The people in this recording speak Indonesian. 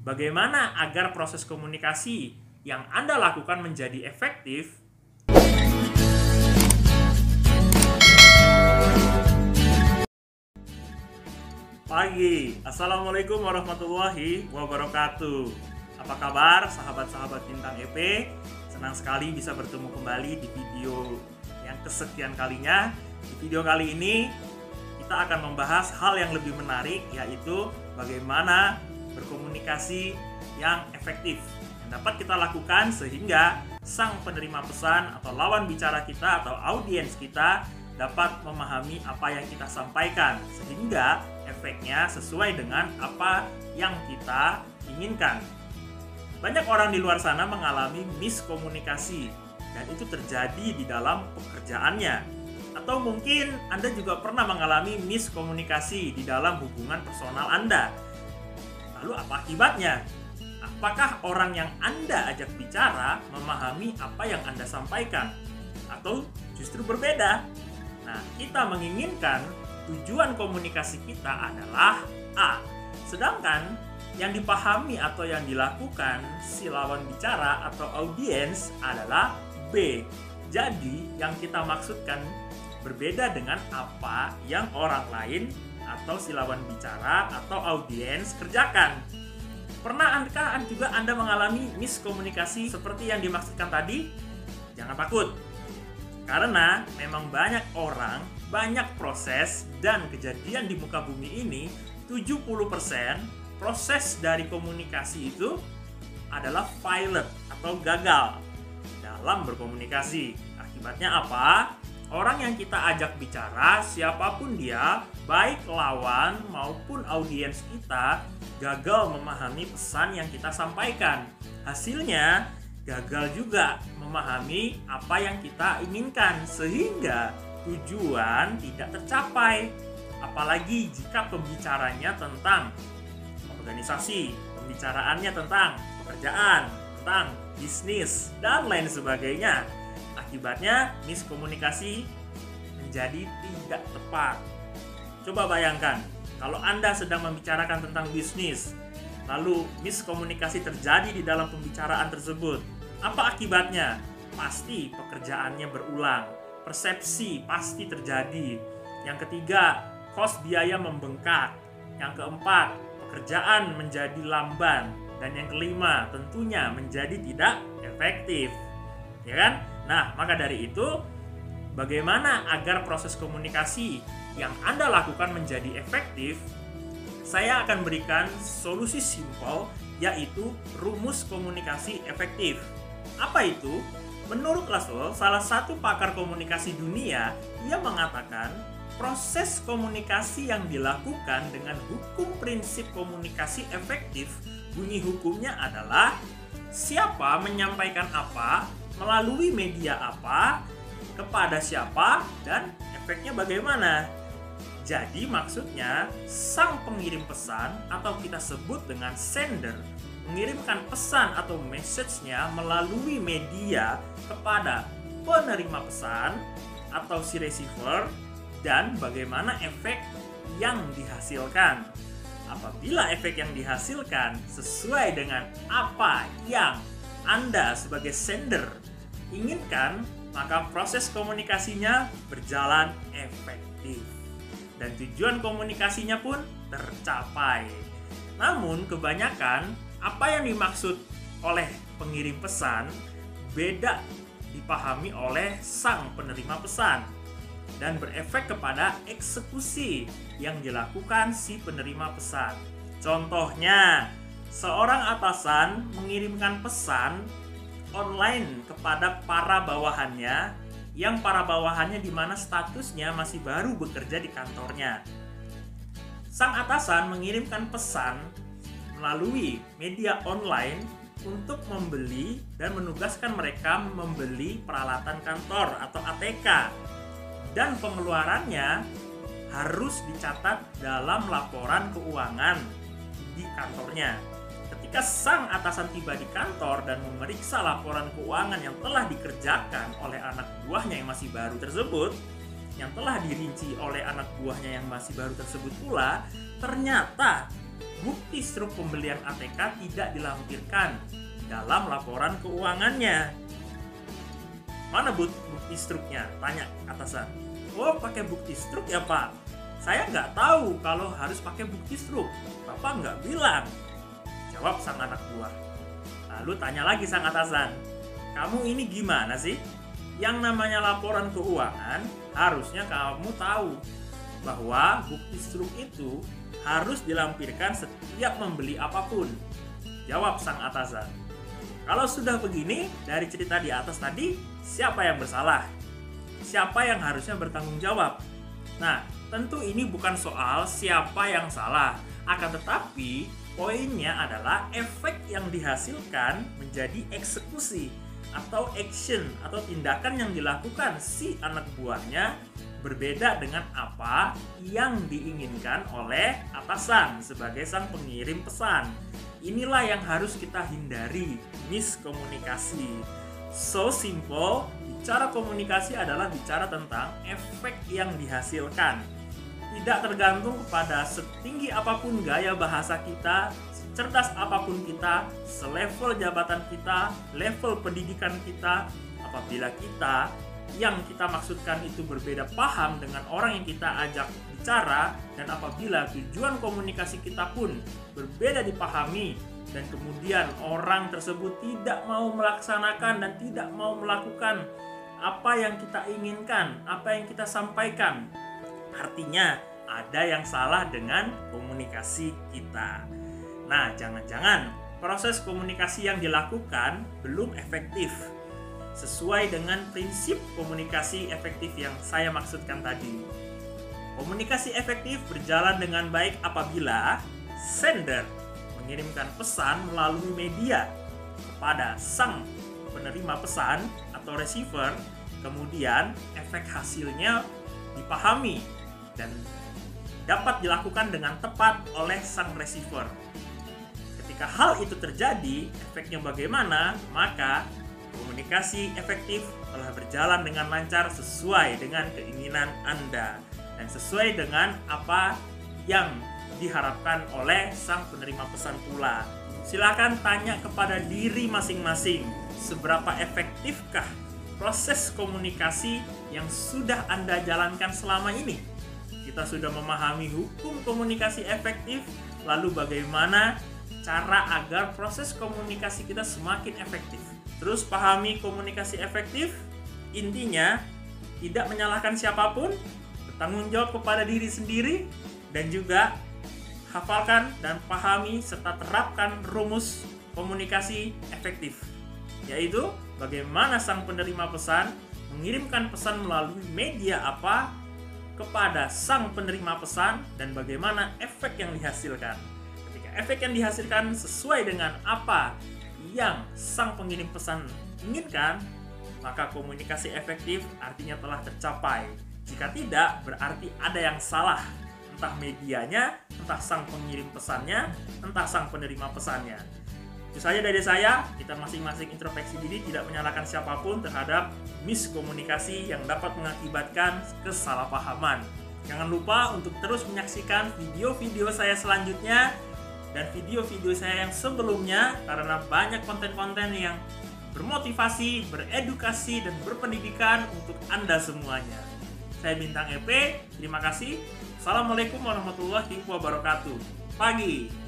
Bagaimana agar proses komunikasi yang Anda lakukan menjadi efektif? Pagi, Assalamualaikum warahmatullahi wabarakatuh. Apa kabar sahabat-sahabat Bintang EP? Senang sekali bisa bertemu kembali di video yang kesekian kalinya. Di video kali ini kita akan membahas hal yang lebih menarik, yaitu bagaimana berkomunikasi yang efektif yang dapat kita lakukan sehingga sang penerima pesan atau lawan bicara kita atau audiens kita dapat memahami apa yang kita sampaikan sehingga efeknya sesuai dengan apa yang kita inginkan. Banyak orang di luar sana mengalami miskomunikasi dan itu terjadi di dalam pekerjaannya. Atau mungkin Anda juga pernah mengalami miskomunikasi di dalam hubungan personal Anda. Lalu apa akibatnya? Apakah orang yang Anda ajak bicara memahami apa yang Anda sampaikan? Atau justru berbeda? Nah, kita menginginkan tujuan komunikasi kita adalah A. Sedangkan yang dipahami atau yang dilakukan si lawan bicara atau audiens adalah B. Jadi, yang kita maksudkan berbeda dengan apa yang orang lain atau si lawan bicara atau audiens kerjakan. Pernahkah juga Anda mengalami miskomunikasi seperti yang dimaksudkan tadi? Jangan takut. Karena memang banyak orang, banyak proses dan kejadian di muka bumi ini, 70% proses dari komunikasi itu adalah failed atau gagal dalam berkomunikasi. Akibatnya apa? Orang yang kita ajak bicara, siapapun dia, baik lawan maupun audiens kita, gagal memahami pesan yang kita sampaikan. Hasilnya, gagal juga memahami apa yang kita inginkan, sehingga tujuan tidak tercapai. Apalagi jika pembicaranya tentang organisasi, pembicaraannya tentang pekerjaan, tentang bisnis, dan lain sebagainya. Akibatnya miskomunikasi menjadi tidak tepat. Coba bayangkan, kalau Anda sedang membicarakan tentang bisnis, lalu miskomunikasi terjadi di dalam pembicaraan tersebut. Apa akibatnya? Pasti pekerjaannya berulang, persepsi pasti terjadi. Yang ketiga, kos biaya membengkak. Yang keempat, pekerjaan menjadi lamban. Dan yang kelima, tentunya menjadi tidak efektif. Ya kan? Nah, maka dari itu, bagaimana agar proses komunikasi yang Anda lakukan menjadi efektif? Saya akan berikan solusi simpel, yaitu rumus komunikasi efektif. Apa itu? Menurut Laswell, salah satu pakar komunikasi dunia, ia mengatakan proses komunikasi yang dilakukan dengan hukum prinsip komunikasi efektif, bunyi hukumnya adalah siapa menyampaikan apa, melalui media apa, kepada siapa, dan efeknya bagaimana. Jadi maksudnya sang pengirim pesan atau kita sebut dengan sender mengirimkan pesan atau message-nya melalui media kepada penerima pesan atau si receiver, dan bagaimana efek yang dihasilkan. Apabila efek yang dihasilkan sesuai dengan apa yang Anda sebagai sender inginkan, maka proses komunikasinya berjalan efektif dan tujuan komunikasinya pun tercapai. Namun kebanyakan apa yang dimaksud oleh pengirim pesan beda dipahami oleh sang penerima pesan dan berefek kepada eksekusi yang dilakukan si penerima pesan. Contohnya, seorang atasan mengirimkan pesan online kepada para bawahannya, yang para bawahannya di mana statusnya masih baru bekerja di kantornya. Sang atasan mengirimkan pesan melalui media online untuk membeli dan menugaskan mereka membeli peralatan kantor atau ATK, dan pengeluarannya harus dicatat dalam laporan keuangan di kantornya. Ketika sang atasan tiba di kantor dan memeriksa laporan keuangan yang telah dikerjakan oleh anak buahnya yang masih baru tersebut, yang telah dirinci oleh anak buahnya yang masih baru tersebut pula, ternyata bukti struk pembelian ATK tidak dilampirkan dalam laporan keuangannya. Mana bukti struknya? Tanya atasan. Oh, pakai bukti struk ya Pak? Saya nggak tahu kalau harus pakai bukti struk. Bapak nggak bilang. Jawab sang anak buah. Lalu tanya lagi sang atasan. Kamu ini gimana sih? Yang namanya laporan keuangan harusnya kamu tahu bahwa bukti struk itu harus dilampirkan setiap membeli apapun. Jawab sang atasan. Kalau sudah begini, dari cerita di atas tadi, siapa yang bersalah? Siapa yang harusnya bertanggung jawab? Nah, tentu ini bukan soal siapa yang salah, akan tetapi poinnya adalah efek yang dihasilkan menjadi eksekusi atau action atau tindakan yang dilakukan si anak buahnya berbeda dengan apa yang diinginkan oleh atasan sebagai sang pengirim pesan. Inilah yang harus kita hindari, miskomunikasi. So simple, bicara komunikasi adalah bicara tentang efek yang dihasilkan. Tidak tergantung kepada setinggi apapun gaya bahasa kita, cerdas apapun kita, selevel jabatan kita, level pendidikan kita. Apabila kita yang kita maksudkan itu berbeda paham dengan orang yang kita ajak bicara, dan apabila tujuan komunikasi kita pun berbeda dipahami, dan kemudian orang tersebut tidak mau melaksanakan dan tidak mau melakukan apa yang kita inginkan, apa yang kita sampaikan, artinya ada yang salah dengan komunikasi kita. Nah, jangan-jangan proses komunikasi yang dilakukan belum efektif sesuai dengan prinsip komunikasi efektif yang saya maksudkan tadi. Komunikasi efektif berjalan dengan baik apabila sender mengirimkan pesan melalui media kepada sang penerima pesan atau receiver, kemudian efek hasilnya dipahami dan dapat dilakukan dengan tepat oleh sang receiver. Ketika hal itu terjadi, efeknya bagaimana? Maka komunikasi efektif telah berjalan dengan lancar sesuai dengan keinginan Anda dan sesuai dengan apa yang diharapkan oleh sang penerima pesan pula. Silakan tanya kepada diri masing-masing, seberapa efektifkah proses komunikasi yang sudah Anda jalankan selama ini? Kita sudah memahami hukum komunikasi efektif, lalu bagaimana cara agar proses komunikasi kita semakin efektif? Terus pahami komunikasi efektif, intinya tidak menyalahkan siapapun, bertanggung jawab kepada diri sendiri, dan juga hafalkan dan pahami serta terapkan rumus komunikasi efektif, yaitu bagaimana sang penerima pesan mengirimkan pesan melalui media apa kepada sang penerima pesan dan bagaimana efek yang dihasilkan. Ketika efek yang dihasilkan sesuai dengan apa yang sang pengirim pesan inginkan, maka komunikasi efektif artinya telah tercapai. Jika tidak, berarti ada yang salah, entah medianya, entah sang pengirim pesannya, entah sang penerima pesannya. Itu saja dari saya. Kita masing-masing introspeksi diri, tidak menyalahkan siapapun terhadap miskomunikasi yang dapat mengakibatkan kesalahpahaman. Jangan lupa untuk terus menyaksikan video-video saya selanjutnya dan video-video saya yang sebelumnya, karena banyak konten-konten yang bermotivasi, beredukasi, dan berpendidikan untuk Anda semuanya. Saya Bintang EP, terima kasih. Assalamualaikum warahmatullahi wabarakatuh. Pagi.